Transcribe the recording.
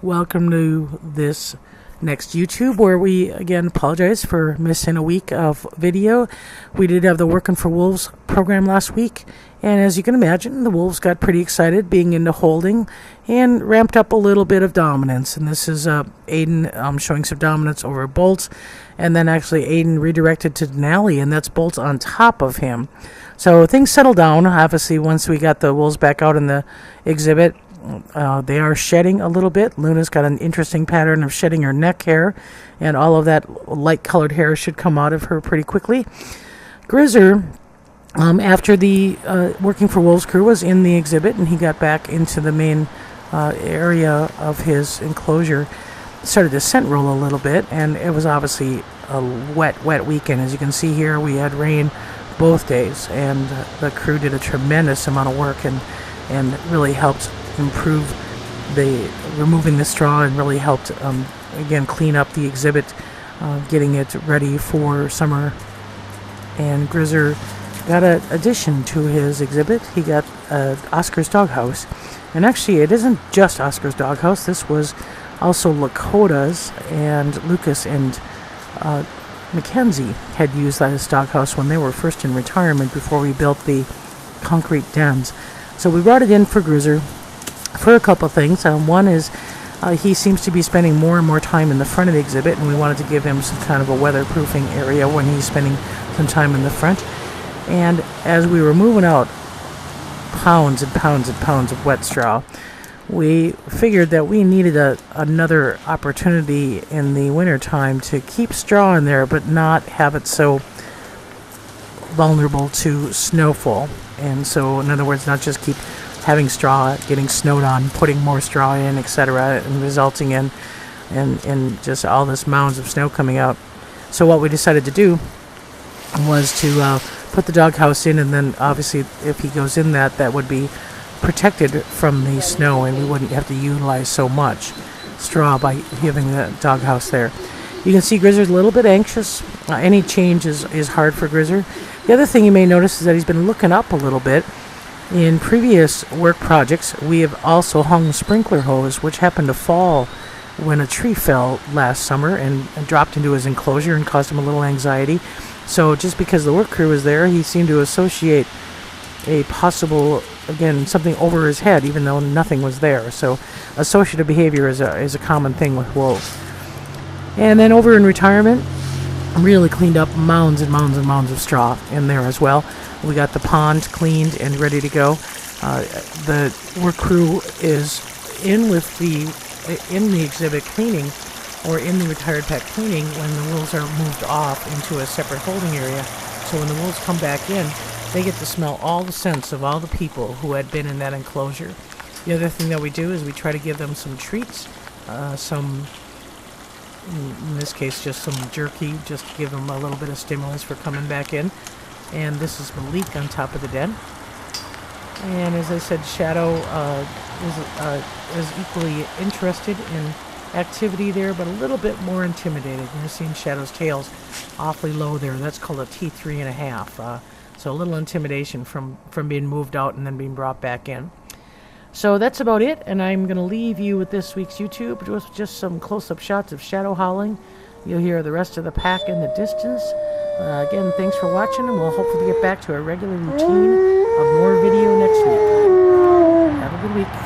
Welcome to this next YouTube, where we again apologize for missing a week of video. We did have the Working for Wolves program last week, and as you can imagine, the wolves got pretty excited being into holding and ramped up a little bit of dominance. And this is Aiden showing some dominance over Bolt, and then actually Aiden redirected to Denali, and that's Bolt on top of him. So things settled down, obviously, once we got the wolves back out in the exhibit. They are shedding a little bit. Luna's got an interesting pattern of shedding her neck hair, and all of that light-colored hair should come out of her pretty quickly. Grizzer, after the Working for Wolves crew was in the exhibit and he got back into the main area of his enclosure, started to scent roll a little bit, and it was obviously a wet weekend. As you can see here, we had rain both days, and the crew did a tremendous amount of work and really helped improve removing the straw, and really helped again clean up the exhibit, getting it ready for summer. And Grizzer got an addition to his exhibit. He got Oscar's Doghouse, and actually it isn't just Oscar's Doghouse. This was also Lakota's, and Lucas and Mackenzie had used that as doghouse when they were first in retirement before we built the concrete dens. So we brought it in for Grizzer for a couple things. One is he seems to be spending more and more time in the front of the exhibit, and we wanted to give him some kind of a weatherproofing area when he's spending some time in the front. And as we were moving out pounds and pounds and pounds of wet straw, we figured that we needed another opportunity in the wintertime to keep straw in there, but not have it so vulnerable to snowfall. And so, in other words, not just keep having straw, getting snowed on, putting more straw in, etc., and resulting in just all this mounds of snow coming out. So what we decided to do was to put the doghouse in, and then obviously if he goes in that would be protected from the snow, and we wouldn't have to utilize so much straw by having the doghouse there. You can see Grizzer's a little bit anxious. Any change is hard for Grizzer. The other thing you may notice is that he's been looking up a little bit. In previous work projects, we have also hung sprinkler hose, which happened to fall when a tree fell last summer and dropped into his enclosure and caused him a little anxiety. So just because the work crew was there, he seemed to associate a possible, again, something over his head, even though nothing was there. So associative behavior is a common thing with wolves. And then over in retirement, really cleaned up mounds and mounds and mounds of straw in there as well. We got the pond cleaned and ready to go. The work crew is in the exhibit cleaning, or in the retired pack cleaning, when the wolves are moved off into a separate holding area. So when the wolves come back in, they get to smell all the scents of all the people who had been in that enclosure. The other thing that we do is we try to give them some treats, in this case just some jerky, just to give them a little bit of stimulus for coming back in. And this is Malik on top of the den. And as I said, Shadow is equally interested in activity there, but a little bit more intimidated. You're seeing Shadow's tail's awfully low there. That's called a T3.5. So a little intimidation from being moved out and then being brought back in. So that's about it, and I'm going to leave you with this week's YouTube with just some close-up shots of Shadow howling. You'll hear the rest of the pack in the distance. Again, thanks for watching, and we'll hopefully get back to a regular routine of more video next week. Have a good week.